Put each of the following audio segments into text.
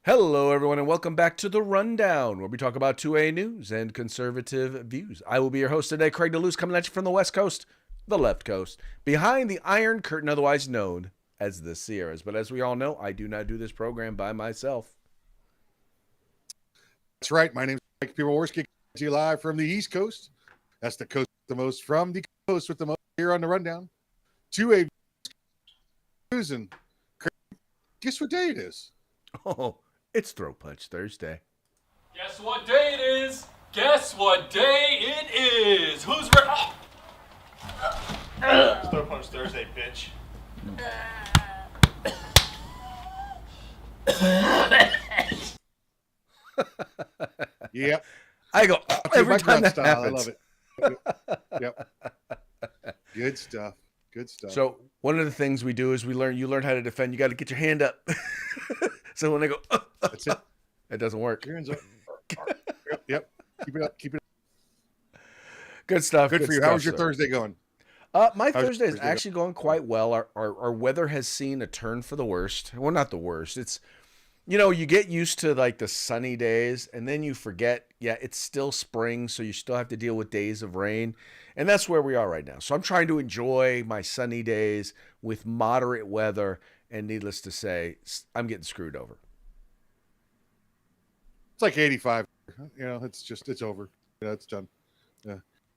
Hello, everyone, and welcome back to The Rundown, where we talk about 2A news and conservative views. I will be your host today, Craig DeLuz, coming at you from the West Coast, the left coast, behind the Iron Curtain, otherwise known as the Sierras. But as we all know, I do not do this program by myself. That's right. My name is Mike Piwowarski, coming to you live from the East Coast. That's the coast with the most from the coast with the most here on The Rundown. 2A news, and guess what day it is? Oh, it's Throat Punch Thursday. Guess what day it is? Guess what day it is? Who's ready? It's Throat Punch Thursday, bitch. Yep. I go every time that style. happens. I love it. Yep. Good stuff. Good stuff. So one of the things we do is you learn how to defend. You got to get your hand up. So when I go, that's it. It doesn't work. Your hands up. Yep. Keep it up. Keep it up. Good stuff. Good for you. Stuff, How's your sir. Thursday going? My How's Thursday is Thursday actually going quite well. Our weather has seen a turn for the worst. Well, not the worst. It's, you get used to like the sunny days and then you forget, it's still spring. So you still have to deal with days of rain. And that's where we are right now. So I'm trying to enjoy my sunny days with moderate weather. And needless to say, I'm getting screwed over. It's like 85. It's over. It's done. Yeah.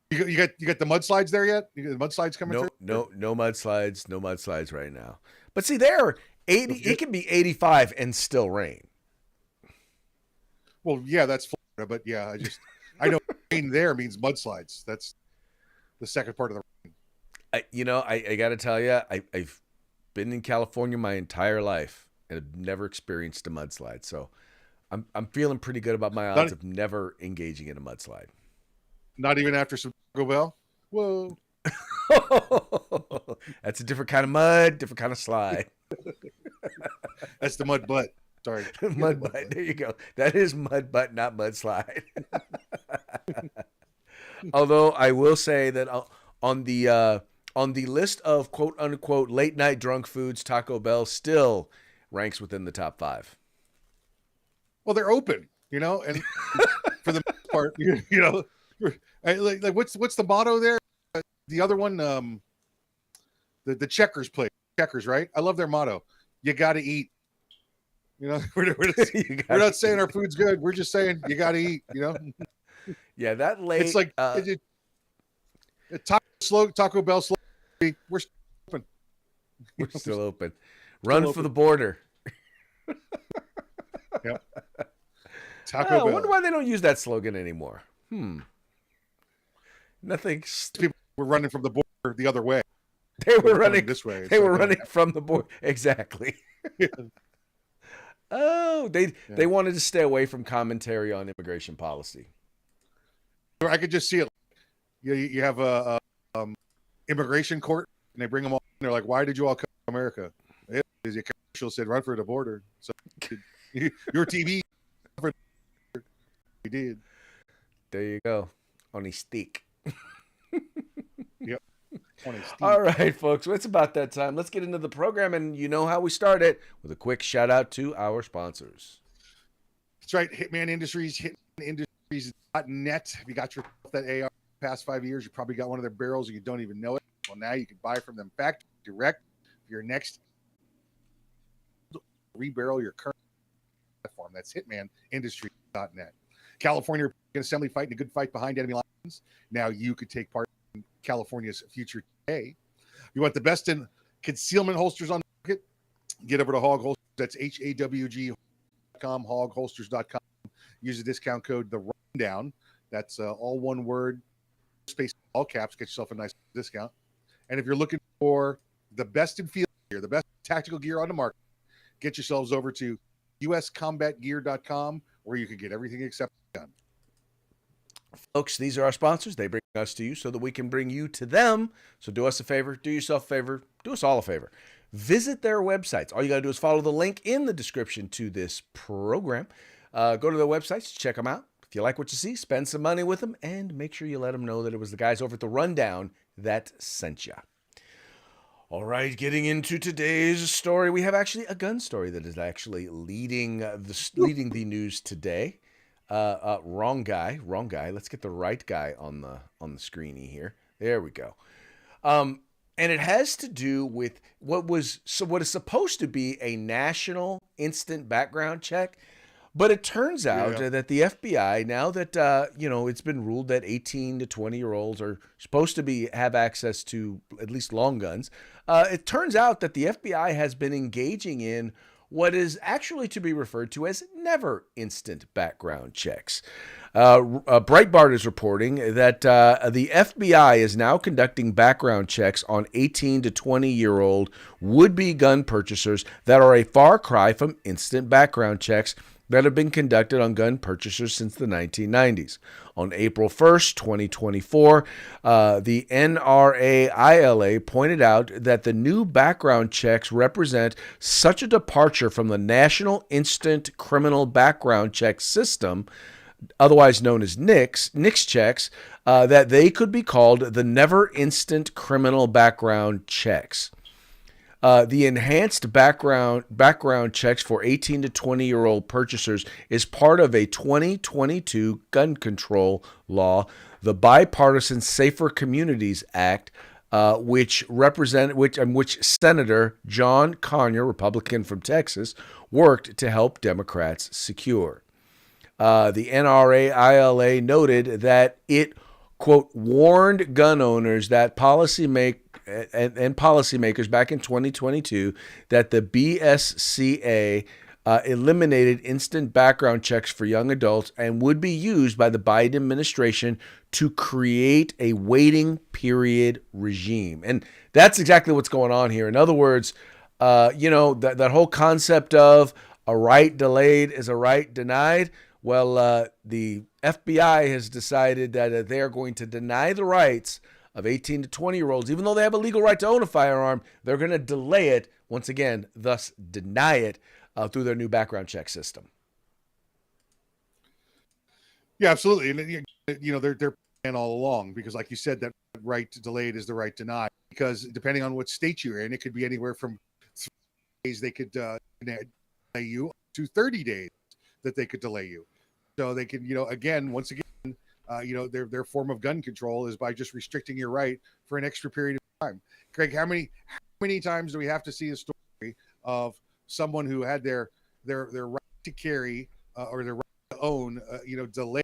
You got the mudslides there yet? You got the mudslides coming through? No mudslides. No mudslides right now. But see, there 80. It can be 85 and still rain. Well, yeah, that's Florida, but yeah, I know rain there means mudslides. That's the second part of the rain. I got to tell you, I've been in California my entire life and have never experienced a mudslide. So I'm feeling pretty good about my odds of never engaging in a mudslide. Not even after some Taco Bell? Whoa. That's a different kind of mud, different kind of slide. That's the mud butt. Sorry. Mud butt. There you go. That is mud butt, not mudslide. Although I will say that on the list of quote unquote late night drunk foods, Taco Bell still ranks within the top 5. Well, they're open, and for the most part, like what's the motto there? The other one, the Checkers place, Checkers, right? I love their motto. You got to eat. We're not saying our food's good. We're just saying you got to eat. Yeah, that late. It's like Taco Bell slogan. We're still open. We're still open. Run for the border. Yep. Taco Bell. I wonder why they don't use that slogan anymore. Nothing. People were running from the border the other way. They were running this way. They were running from the border. Exactly. Yeah. Oh, they wanted to stay away from commentary on immigration policy. I could just see it. You have a immigration court, and they bring them all. And they're like, "Why did you all come to America?" Because your commercial said, "Run for the border." So your TV, we did. There you go. On a stick. Yep. On a stick. All right, folks. Well, it's about that time. Let's get into the program, and you know how we start it with a quick shout out to our sponsors. That's right. Hitman Industries, hitmanindustries.net. If you got your that AR past 5 years, you probably got one of their barrels and you don't even know it. Well, now you can buy from them factory direct. For your next rebarrel your current platform. That's hitmanindustries.net. California Assembly fighting a good fight behind enemy lines. Now you could take part in California's future today. You want the best in concealment holsters on the market? Get over to Hog Holsters. That's HAWG.com, hogholsters.com. Use the discount code The Rundown. That's all one word, space, all caps. Get yourself a nice discount. And if you're looking for the best in field gear, the best tactical gear on the market, get yourselves over to uscombatgear.com, where you can get everything except gun. Folks, these are our sponsors. They bring us to you so that we can bring you to them. So do us a favor, do yourself a favor, do us all a favor. Visit their websites. All you got to do is follow the link in the description to this program. Go to their websites, check them out. If you like what you see, spend some money with them, and make sure you let them know that it was the guys over at The Rundown that sent you. All right, getting into today's story, we have actually a gun story that is actually leading the news today. Wrong guy. Let's get the right guy on the screeny here. There we go. And it has to do with what is supposed to be a national instant background check. But it turns out that the FBI, now that it's been ruled that 18 to 20-year-olds are supposed to have access to at least long guns, it turns out that the FBI has been engaging in what is actually to be referred to as never instant background checks. Breitbart is reporting that the FBI is now conducting background checks on 18 to 20-year-old would-be gun purchasers that are a far cry from instant background checks that have been conducted on gun purchasers since the 1990s. On April 1st, 2024, the NRAILA pointed out that the new background checks represent such a departure from the National Instant Criminal Background Check System, otherwise known as NICS checks, that they could be called the Never Instant Criminal Background Checks. The enhanced background checks for 18 to 20-year-old purchasers is part of a 2022 gun control law, the Bipartisan Safer Communities Act, which Senator John Conyers, Republican from Texas, worked to help Democrats secure. The NRAILA noted that it, quote, warned gun owners that policymakers back in 2022 that the BSCA eliminated instant background checks for young adults and would be used by the Biden administration to create a waiting period regime. And that's exactly what's going on here. In other words, that whole concept of a right delayed is a right denied. Well, the FBI has decided that they are going to deny the rights of 18 to 20-year-olds. Even though they have a legal right to own a firearm, they're going to delay it, once again, thus deny it through their new background check system. Yeah, absolutely. And, they're playing all along because, like you said, that right delayed is the right denied. Because depending on what state you're in, it could be anywhere from 3 days they could delay you to 30 days that they could delay you. So they can, once again, their form of gun control is by just restricting your right for an extra period of time. Craig, how many times do we have to see a story of someone who had their right to carry or their right to own, delayed,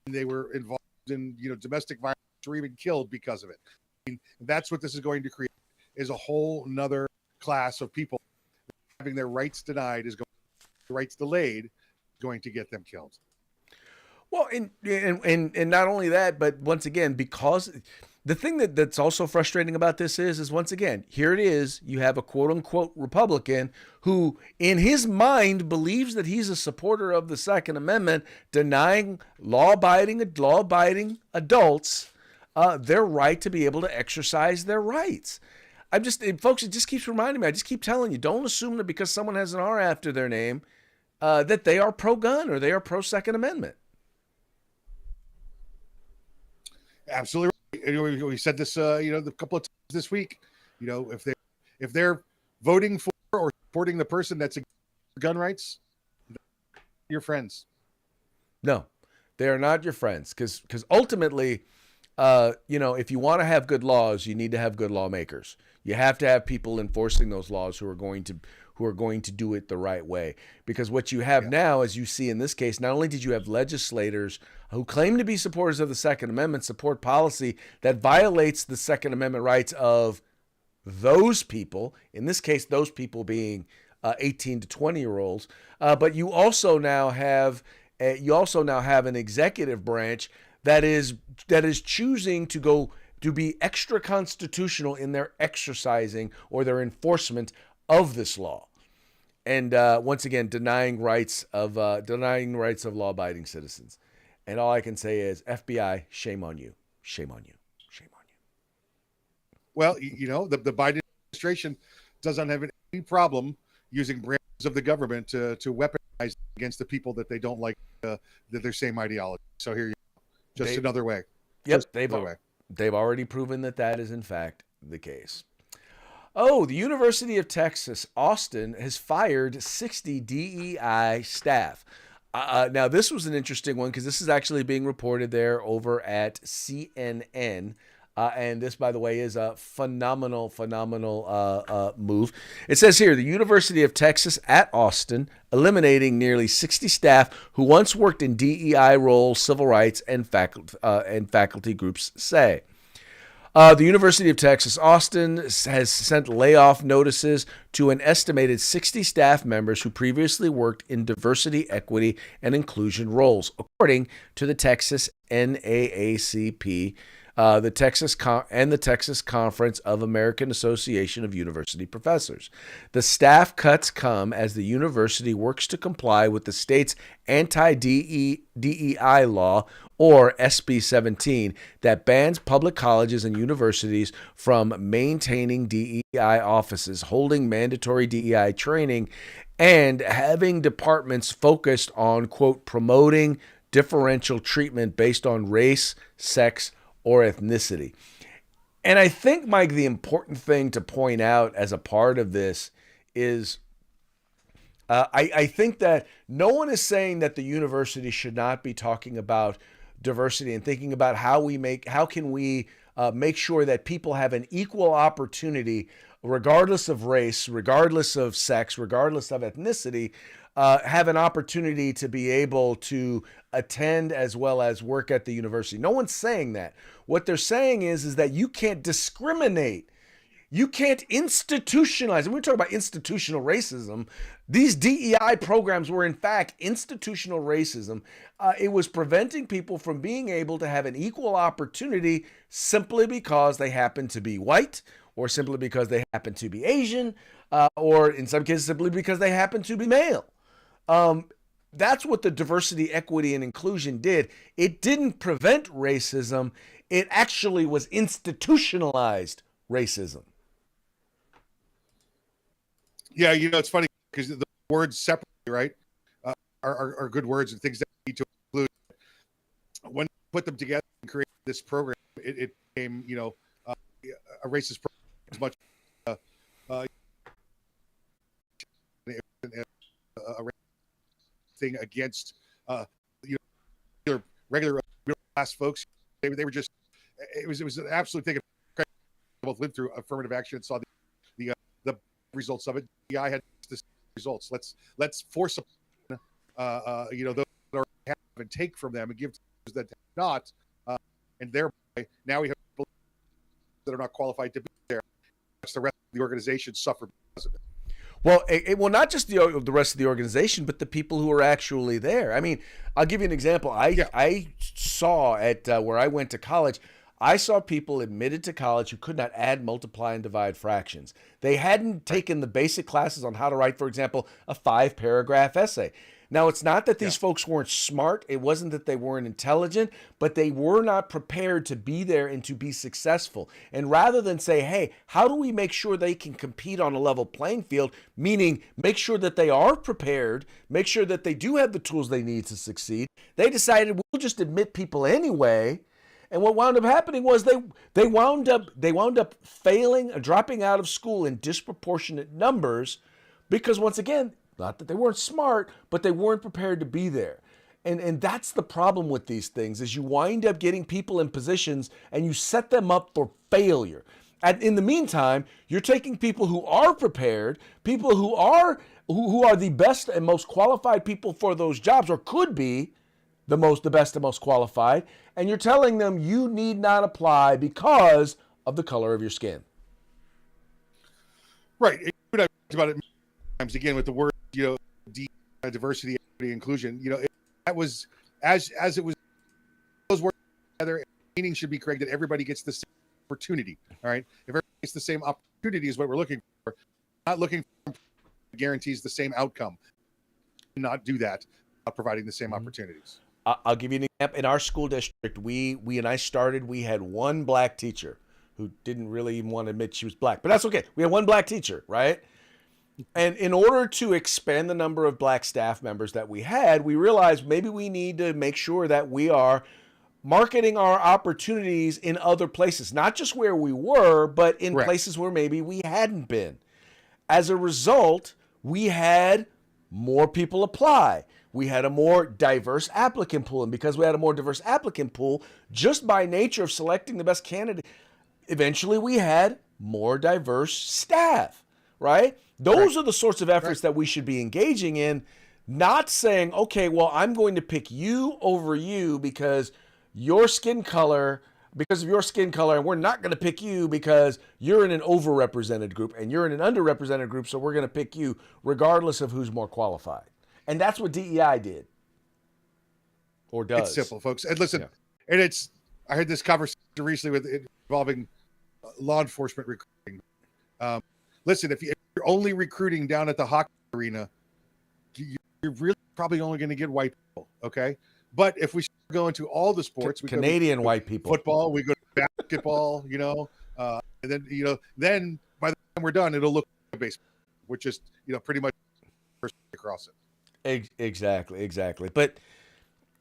and they were involved in, domestic violence or even killed because of it? I mean, that's what this is going to create, is a whole nother class of people having their rights denied rights delayed, going to get them killed. Well, and not only that, but once again, because the thing that's also frustrating about this is once again, here it is, you have a quote unquote Republican who in his mind believes that he's a supporter of the Second Amendment, denying law-abiding adults their right to be able to exercise their rights. Folks, it just keeps reminding me, I just keep telling you, don't assume that because someone has an R after their name, that they are pro-gun or they are pro-Second Amendment. Absolutely. We said this, a couple of times this week. If they're voting for or supporting the person that's against gun rights, your friends. No, they are not your friends, because ultimately, if you want to have good laws, you need to have good lawmakers. You have to have people enforcing those laws who are going to do it the right way. Because what you have now, as you see in this case, not only did you have legislators who claim to be supporters of the Second Amendment support policy that violates the Second Amendment rights of those people, in this case, those people being 18 to 20-year-olds, but you also now have an executive branch that is choosing to be extra constitutional in their exercising or their enforcement of this law, and once again denying rights of law-abiding citizens. And all I can say is, FBI, shame on you, shame on you, shame on you. Well, the Biden administration doesn't have any problem using branches of the government to weaponize against the people that they don't like, that their same ideology. So here you go, another way. Yep, they've already proven that is in fact the case. Oh, the University of Texas, Austin has fired 60 DEI staff. Now, this was an interesting one because this is actually being reported there over at CNN. And this, by the way, is a phenomenal move. It says here, the University of Texas at Austin eliminating nearly 60 staff who once worked in DEI roles, civil rights, and faculty groups say. The University of Texas Austin has sent layoff notices to an estimated 60 staff members who previously worked in diversity, equity, and inclusion roles, according to the Texas NAACP, the Texas Conference of American Association of University Professors. The staff cuts come as the university works to comply with the state's anti-DEI law, or SB 17, that bans public colleges and universities from maintaining DEI offices, holding mandatory DEI training, and having departments focused on, quote, promoting differential treatment based on race, sex, or ethnicity. And I think, Mike, the important thing to point out as a part of this is I think that no one is saying that the university should not be talking about diversity and thinking about how can we make sure that people have an equal opportunity, regardless of race, regardless of sex, regardless of ethnicity, have an opportunity to be able to attend as well as work at the university. No one's saying that. What they're saying is that you can't discriminate. You can't institutionalize. And we're talking about institutional racism. These DEI programs were, in fact, institutional racism. It was preventing people from being able to have an equal opportunity simply because they happen to be white, or simply because they happen to be Asian, or in some cases, simply because they happen to be male. That's what the diversity, equity, and inclusion did. It didn't prevent racism. It actually was institutionalized racism. Yeah, it's funny because the words separately, right, are good words and things that need to include. When you put them together and create this program, it became, a racist program as much a thing against regular middle class folks. They were just it was an absolute thing. Both lived through affirmative action and saw the results of it. The I had the results. Let's force those that are have and take from them and give to those that have not, and thereby now we have people that are not qualified to be there. The rest of the organization suffer because of it. Well, not just the rest of the organization, but the people who are actually there. I mean, I'll give you an example. I saw at where I went to college, I saw people admitted to college who could not add, multiply, and divide fractions. They hadn't taken the basic classes on how to write, for example, a 5-paragraph essay. Now, it's not that these folks weren't smart. It wasn't that they weren't intelligent, but they were not prepared to be there and to be successful. And rather than say, hey, how do we make sure they can compete on a level playing field, meaning make sure that they are prepared, make sure that they do have the tools they need to succeed, they decided we'll just admit people anyway. And what wound up happening was they wound up failing, dropping out of school in disproportionate numbers because, once again, not that they weren't smart, but they weren't prepared to be there. And that's the problem with these things, is you wind up getting people in positions and you set them up for failure. And in the meantime, you're taking people who are prepared, people who are the best and most qualified people for those jobs, or could be the best and most qualified, and you're telling them you need not apply because of the color of your skin. Right. I've talked about it times again with the word, diversity, equity, inclusion. That was as it was. Those words together. Meaning should be correct that everybody gets the same opportunity. All right. If everybody gets the same opportunity is what we're looking for. Not looking for guarantees the same outcome. Not do that. Providing the same opportunities. I'll give you an example. In our school district, we had one black teacher who didn't really even want to admit she was black, but that's okay. We had one black teacher, right? And in order to expand the number of black staff members that we had, we realized maybe we need to make sure that we are marketing our opportunities in other places, not just where we were, but in Correct. places where maybe we hadn't been. As a result, we had more people apply. We had a more diverse applicant pool. And because we had a more diverse applicant pool, just by nature of selecting the best candidate, eventually we had more diverse staff, right? Those are the sorts of efforts that we should be engaging in, not saying, okay, well, I'm going to pick you over you because of your skin color, and we're not going to pick you because you're in an overrepresented group and you're in an underrepresented group, so we're going to pick you regardless of who's more qualified. And that's what DEI did. Or does. It's simple, folks. And listen, and I had this conversation recently involving law enforcement recruiting. Listen, if you're only recruiting down at the hockey arena, you're really probably only going to get white people, okay? But if we go into all the sports, we Canadian white people, football, we go to basketball, and then then by the time we're done, it'll look like baseball, which is pretty much across it. Exactly. But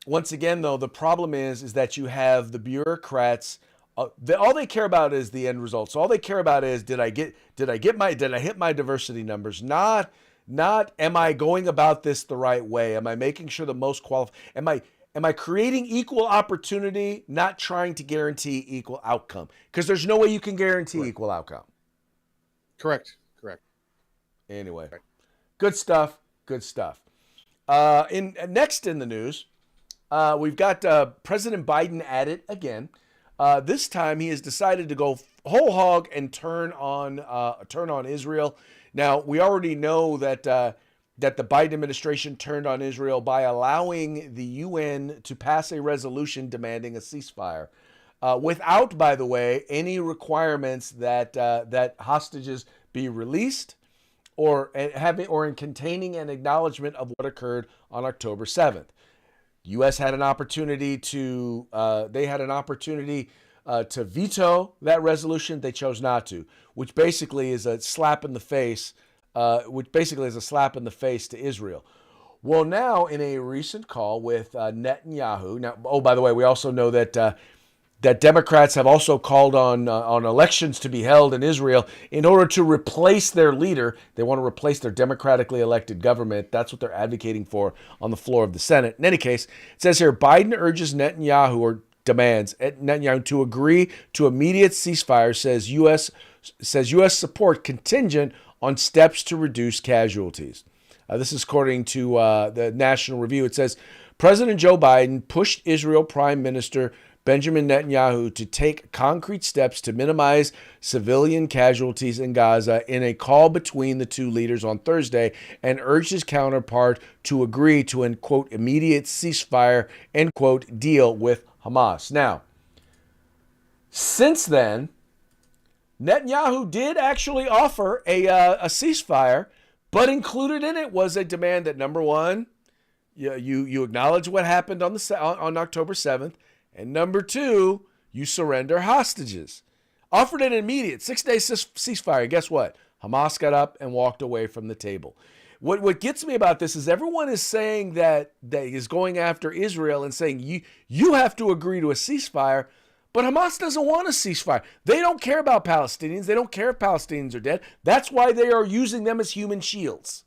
once again, though, the problem is that you have the bureaucrats. All they care about is the end results. All they care about is did I hit my diversity numbers? Not am I going about this the right way? Am I making sure the most qualified? Am I creating equal opportunity? Not trying to guarantee equal outcome, because there's no way you can guarantee equal outcome. Correct. Anyway, good stuff. Next in the news, we've got President Biden at it again. This time he has decided to go whole hog and turn on Israel. Now, we already know that the Biden administration turned on Israel by allowing the UN to pass a resolution demanding a ceasefire, without, by the way, any requirements that hostages be released or in containing an acknowledgement of what occurred on October 7th. U.S. had an opportunity to veto that resolution. They chose not to, which basically is a slap in the face. To Israel. Well, now in a recent call with Netanyahu. Now, by the way, we also know that Democrats have also called on elections to be held in Israel in order to replace their leader. They want to replace their democratically elected government. That's what they're advocating for on the floor of the Senate. In any case, it says here, Biden urges Netanyahu, or demands Netanyahu, to agree to immediate ceasefire, says U.S. support contingent on steps to reduce casualties. This is according to the National Review. It says, President Joe Biden pushed Israel Prime Minister Benjamin Netanyahu to take concrete steps to minimize civilian casualties in Gaza in a call between the two leaders on Thursday, and urged his counterpart to agree to an, quote, immediate ceasefire, end quote, deal with Hamas. Now, since then, Netanyahu did actually offer a ceasefire, but included in it was a demand that, number one, you acknowledge what happened on October 7th, and number two, you surrender hostages. Offered an immediate 6-day ceasefire. Guess what? Hamas got up and walked away from the table. What gets me about this is everyone is saying that is going after Israel and saying you have to agree to a ceasefire, but Hamas doesn't want a ceasefire. They don't care about Palestinians. They don't care if Palestinians are dead. That's why they are using them as human shields,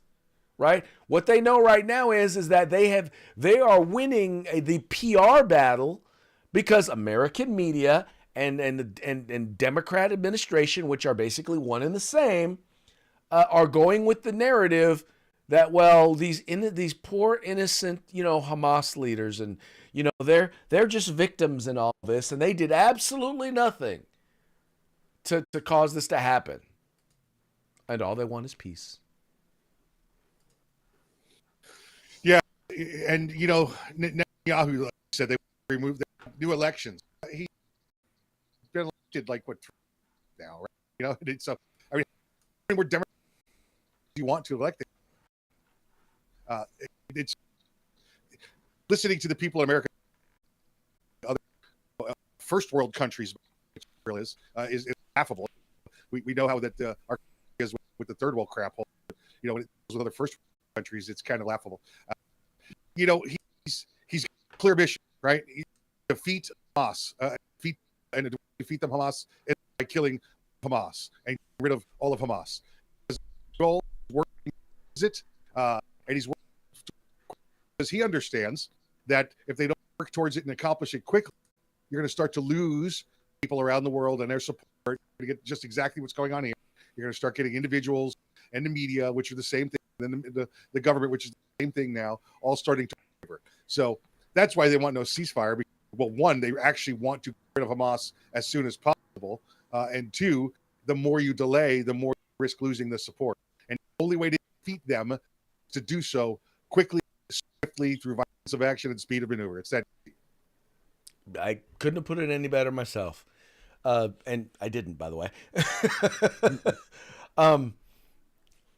right? What they know right now is that they are winning the PR battle, because American media and Democrat administration, which are basically one and the same, are going with the narrative that, well, these poor innocent Hamas leaders, and they're just victims in all this, and they did absolutely nothing to cause this to happen, and all they want is peace. Yeah, and Netanyahu, like I said, they removed new elections. He's been elected now, right? So I mean, we're Democrats. You want to elect them. It's listening to the people in America, other first world countries, is laughable. We know how that our is with the third world crap. When it goes with other first countries, it's kind of laughable. He's clear mission, right? He's defeat Hamas, defeat them Hamas by killing Hamas and get rid of all of Hamas. His goal is working, and he's working because he understands that if they don't work towards it and accomplish it quickly, you're going to start to lose people around the world and their support to get just exactly what's going on here. You're going to start getting individuals and the media, which are the same thing, and then the government, which is the same thing now, all starting to waver. So that's why they want no ceasefire. Because, well, one, they actually want to get rid of Hamas as soon as possible. And two, the more you delay, the more you risk losing the support. And the only way to defeat them is to do so quickly, swiftly, through violence of action and speed of maneuver. It's that easy. I couldn't have put it any better myself. And I didn't, by the way.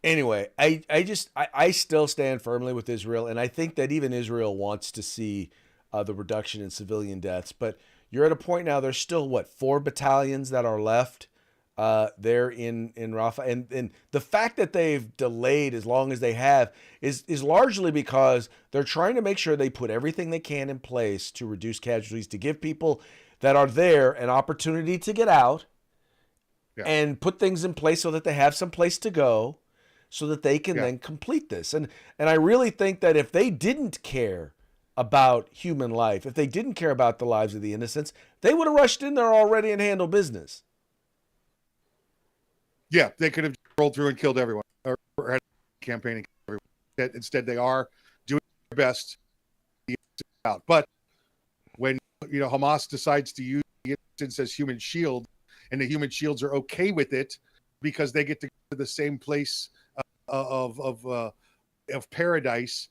Anyway, I still stand firmly with Israel, and I think that even Israel wants to see the reduction in civilian deaths. But you're at a point now, there's still, 4 battalions that are left there in Rafah. And the fact that they've delayed as long as they have is largely because they're trying to make sure they put everything they can in place to reduce casualties, to give people that are there an opportunity to get out and put things in place so that they have some place to go, so that they can then complete this. And I really think that if they didn't care about human life, if they didn't care about the lives of the innocents, they would have rushed in there already and handled business. Yeah, they could have rolled through and killed everyone, or had a campaign and killed everyone. Instead, they are doing their best to get out. But when Hamas decides to use the instance as human shield, and the human shields are okay with it because they get to go to the same place of paradise,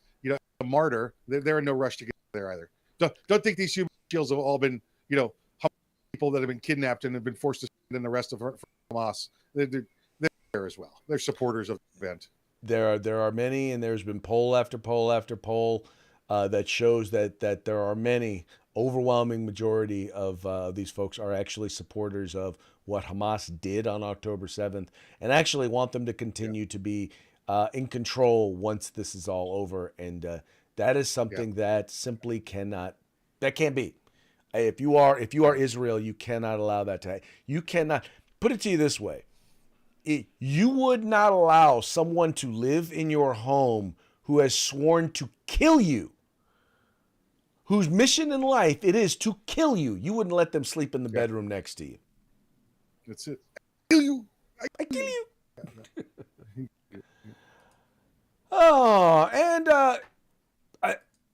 a martyr, they're in no rush to get there either. Don't think these human shields have all been, people that have been kidnapped and have been forced to spend in the rest of Hamas. They're there as well. They're supporters of the event. There are many, and there's been poll after poll after poll that shows that there are many, overwhelming majority of these folks are actually supporters of what Hamas did on October 7th, and actually want them to continue to be in control once this is all over. And that is something that simply can't be. If you are Israel, you cannot allow that to happen. You cannot. Put it to you this way. You would not allow someone to live in your home who has sworn to kill you, whose mission in life it is to kill you. You wouldn't let them sleep in the bedroom next to you. That's it. I kill you. I kill you. Oh, and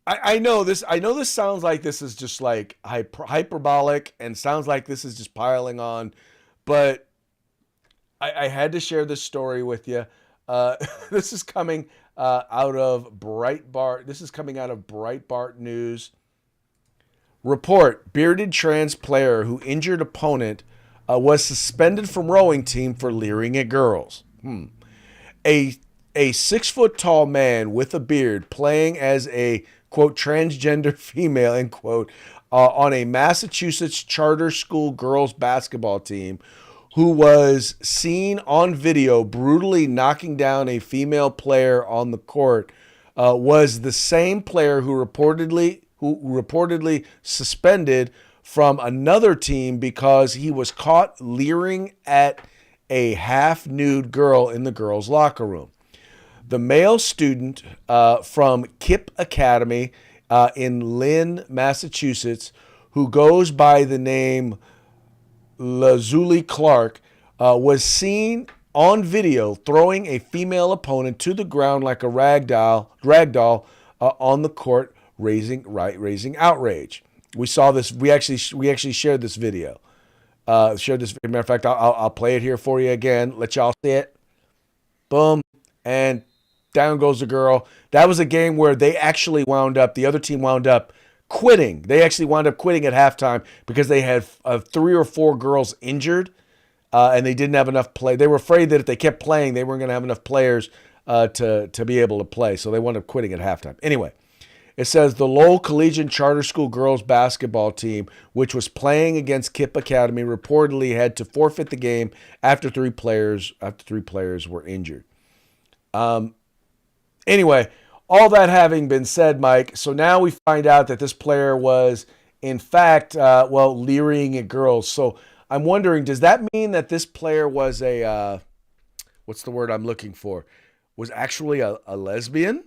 I know this. I know this sounds like this is just like hyperbolic, and sounds like this is just piling on, but I had to share this story with you. This is coming out of Breitbart. This is coming out of Breitbart News. Report: bearded trans player who injured opponent was suspended from rowing team for leering at girls. A 6-foot-tall man with a beard playing as a, quote, transgender female, end quote, on a Massachusetts charter school girls basketball team, who was seen on video brutally knocking down a female player on the court, was the same player who reportedly suspended from another team because he was caught leering at a half-nude girl in the girls' locker room. The male student from KIPP Academy in Lynn, Massachusetts, who goes by the name Lazuli Clark, was seen on video throwing a female opponent to the ground like a ragdoll on the court, raising outrage. We saw this. We actually shared this video. Matter of fact, I'll play it here for you again. Let y'all see it. Boom, and down goes the girl. That was a game where the other team wound up quitting. They actually wound up quitting at halftime because they had 3 or 4 girls injured, and they didn't have enough play. They were afraid that if they kept playing, they weren't going to have enough players to be able to play. So they wound up quitting at halftime. Anyway, it says the Lowell Collegiate Charter School girls basketball team, which was playing against KIPP Academy, reportedly had to forfeit the game after 3 players were injured. Anyway, all that having been said, Mike, so now we find out that this player was In fact, leering at girls. So I'm wondering, does that mean that this player was a what's the word I'm looking for? Was actually a lesbian?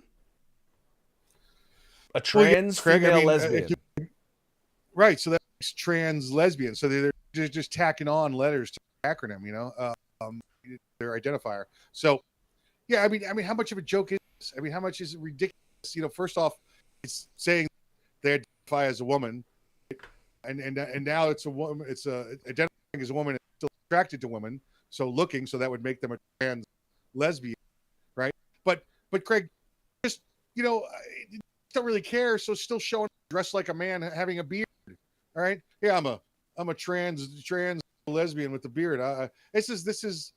A trans Craig, female lesbian. Right. So that's trans lesbian. So they're just tacking on letters to the acronym, their identifier. So, yeah, I mean, how much of a joke is this? I mean, how much is it ridiculous? First off, it's saying they identify as a woman, and now it's a woman. It's identifying as a woman and still attracted to women. So that would make them a trans lesbian, right? But Craig, just don't really care. So still showing dressed like a man having a beard. All right, yeah, I'm a trans lesbian with a beard. This is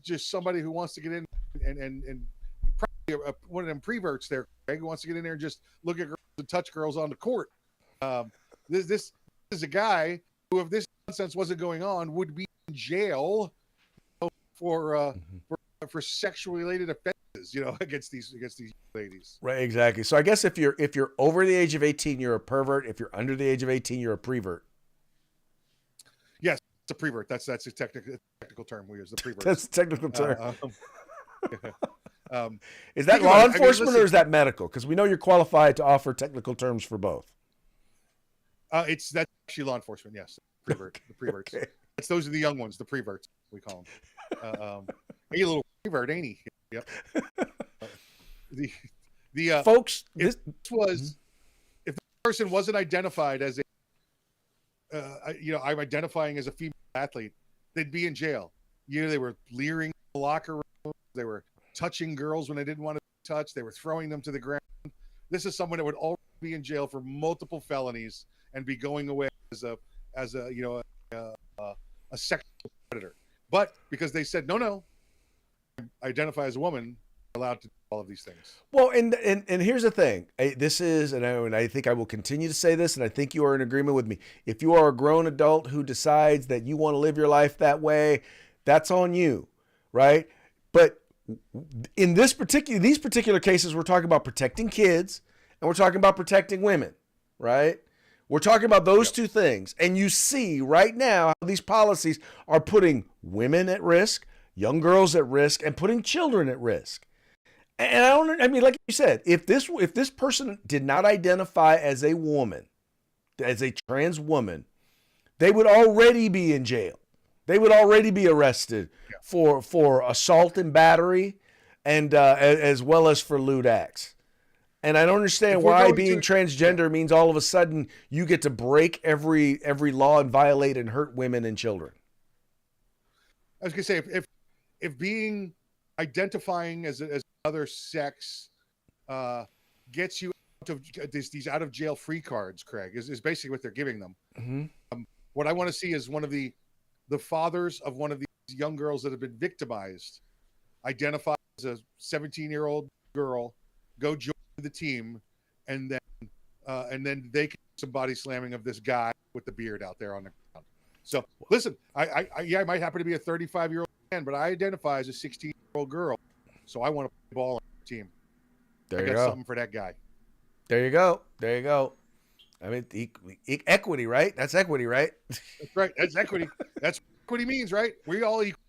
just somebody who wants to get in and probably one of them preverts there, Craig, who wants to get in there and just look at girls and touch girls on the court. This is a guy who, if this nonsense wasn't going on, would be in jail for sexually related offenses, against these ladies. Right, exactly. So I guess if you're over the age of 18, you're a pervert. If you're under the age of 18, you're a prevert. Yes, it's a prevert. That's a technical term we use. The prevert. That's a technical term. Is that think law about it. enforcement listen, or is that medical? Because we know you're qualified to offer technical terms for both. That's actually law enforcement. Yes, prevert. The preverts. Okay. Those are the young ones. The preverts, we call them. Hey, little prevert, ain't he? Yep. The Folks, if the person wasn't identified as I'm identifying as a female athlete, they'd be in jail. They were leering in the locker room. They were touching girls when they didn't want to be touched. They were throwing them to the ground. This is someone that would already be in jail for multiple felonies and be going away as a sexual predator. But because they said no, identify as a woman, allowed to do all of these things. well, and here's the thing. This is, and I think I will continue to say this, and I think you are in agreement with me. If you are a grown adult who decides that you want to live your life that way, that's on you, right? But in these particular cases, we're talking about protecting kids and we're talking about protecting women, right? We're talking about those two things. And you see right now how these policies are putting women at risk, young girls at risk, and putting children at risk. And like you said, if this person did not identify as a woman, as a trans woman, they would already be in jail. They would already be arrested for assault and battery, and as well as for lewd acts. And I don't understand why being transgender means all of a sudden you get to break every law and violate and hurt women and children. I was gonna say if being identifying as another sex gets you out of these out of jail free cards, Craig, is basically what they're giving them. Mm-hmm. What I want to see is one of the fathers of one of these young girls that have been victimized identify as a 17-year-old girl, go join the team, and then they can do some body slamming of this guy with the beard out there on the ground. So listen, I might happen to be a 35-year-old man, but I identify as a 16-year-old girl, so I want to play ball on the team. There I you got go. something for that guy. There you go. I mean, equity, right? That's equity, right? That's right. That's equity. That's what equity means, right? We all equal.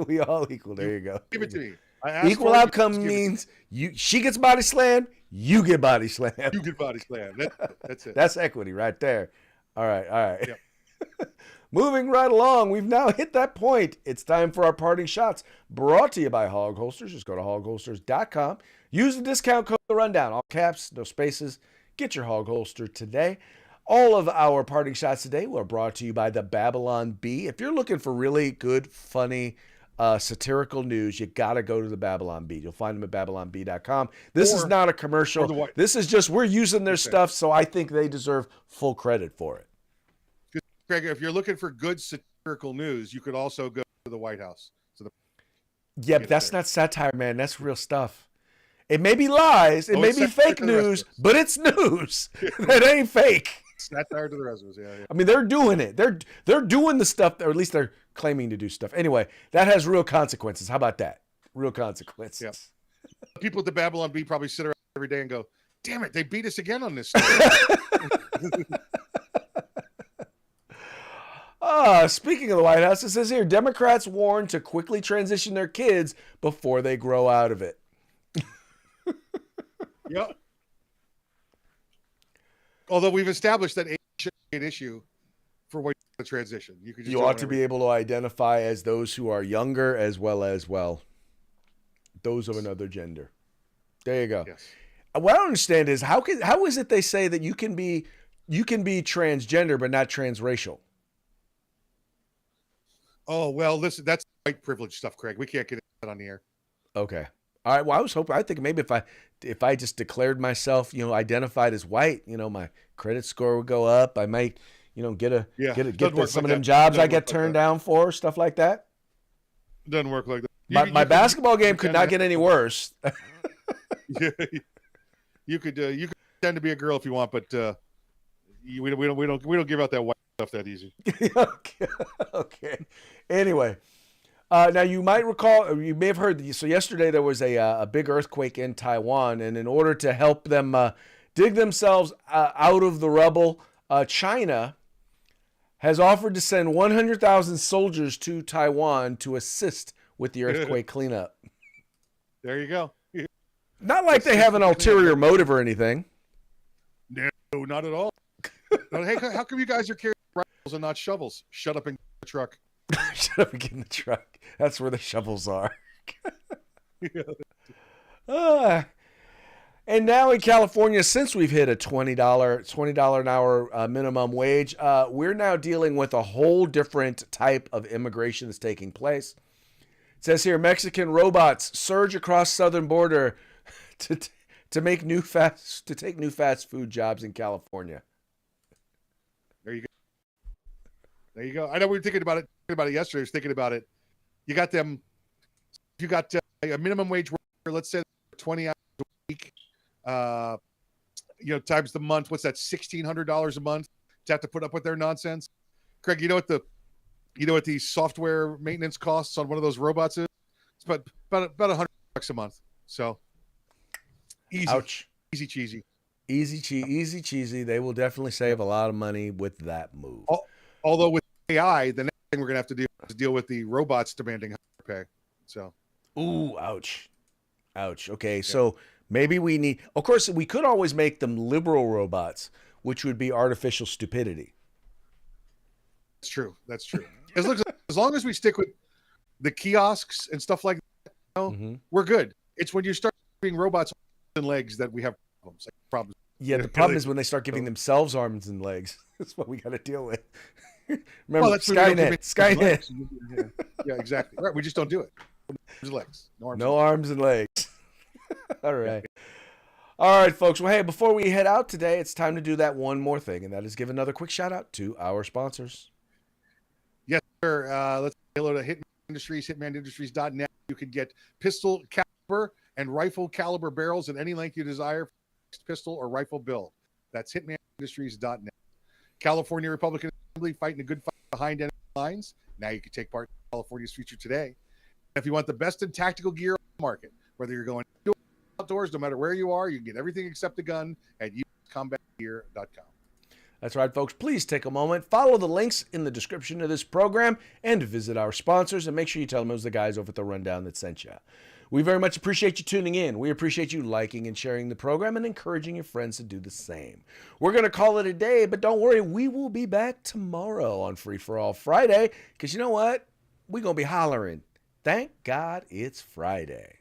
We all equal. There you go. Give it to me. Equal outcome means she gets body slammed, you get body slammed. You get body slammed. That's it. That's equity right there. All right. Yep. Moving right along, we've now hit that point. It's time for our parting shots, brought to you by Hog Holsters. Just go to hogholsters.com. Use the discount code The Rundown, all caps, no spaces. Get your Hog Holster today. All of our parting shots today were brought to you by the Babylon Bee. If you're looking for really good, funny, satirical news, you got to go to the Babylon Bee. You'll find them at babylonbee.com. This is not a commercial. This is just, we're using their stuff, so I think they deserve full credit for it. Greg, if you're looking for good satirical news, you could also go to the White House. Yeah, but that's not satire, man. That's real stuff. It may be lies, it may be fake news, but it's news. It ain't fake. Satire to the rest of us. Yeah. I mean, they're doing it. They're doing the stuff, or at least they're claiming to do stuff. Anyway, that has real consequences. How about that? Real consequences. Yeah. People at the Babylon Bee probably sit around every day and go, "Damn it, they beat us again on this story." Speaking of the White House, it says here, Democrats warn to quickly transition their kids before they grow out of it. Yep. Although we've established that age should be an issue for what the transition. You could just You do it ought to whenever be able to identify as those who are younger as well, those of another gender. There you go. Yes. What I don't understand is how is it they say that you can be transgender but not transracial? Oh, well, listen, that's white privilege stuff, Craig. We can't get that on the air. Okay. All right. Well, I think maybe if I just declared myself, identified as white, my credit score would go up. I might, get some of them jobs I get turned down for, stuff like that. It doesn't work like that. My basketball game could not get any worse. You could pretend to be a girl if you want, but we don't give out that white stuff that easy. Okay. Anyway, now you might recall, you may have heard. So yesterday there was a big earthquake in Taiwan, and in order to help them dig themselves out of the rubble, China has offered to send 100,000 soldiers to Taiwan to assist with the earthquake cleanup. There you go. Not like they have an ulterior motive or anything. No, not at all. No, hey, how come you guys are carrying rifles and not shovels? Shut up and get in the truck. Shut up and get in the truck. That's where the shovels are. And now in California, since we've hit a $20 an hour minimum wage, we're now dealing with a whole different type of immigration that's taking place. It says here, Mexican robots surge across southern border to take new fast food jobs in California. There you go. I know we were thinking about it yesterday. I was thinking about it. You got them. You got a minimum wage worker, let's say 20 hours a week, times the month. What's that? $1,600 a month to have to put up with their nonsense. Craig, you know what the software maintenance costs on one of those robots is? It's about $100 a month. So easy. Ouch. Easy cheesy. Easy cheesy. They will definitely save a lot of money with that move. Although with AI, the next thing we're gonna have to do is deal with the robots demanding higher pay. So, ooh, ouch. Okay, yeah. So maybe we need. Of course, we could always make them liberal robots, which would be artificial stupidity. That's true. As long as we stick with the kiosks and stuff like that, we're good. It's when you start being robots and legs that we have problems. Yeah, the problem is when they start giving themselves arms and legs. That's what we got to deal with. Remember, Skynet. Yeah, exactly. Right, we just don't do it. Legs. No arms and legs. All right. All right, folks. Well, hey, before we head out today, it's time to do that one more thing, and that is give another quick shout out to our sponsors. Yes, sir. Let's say hello to Hitman Industries, hitmanindustries.net. You can get pistol caliber and rifle caliber barrels in any length you desire for pistol or rifle build. That's hitmanindustries.net. California Republican Assembly fighting a good fight behind enemy lines. Now you can take part in California's future today. If you want the best in tactical gear on the market, whether you're going outdoors, no matter where you are, you can get everything except a gun at uscombatgear.com. That's right, folks. Please take a moment, follow the links in the description of this program, and visit our sponsors, and make sure you tell them it was the guys over at The Rundown that sent you. We very much appreciate you tuning in. We appreciate you liking and sharing the program and encouraging your friends to do the same. We're going to call it a day, but don't worry, we will be back tomorrow on Free for All Friday, because you know what? We're going to be hollering. Thank God it's Friday.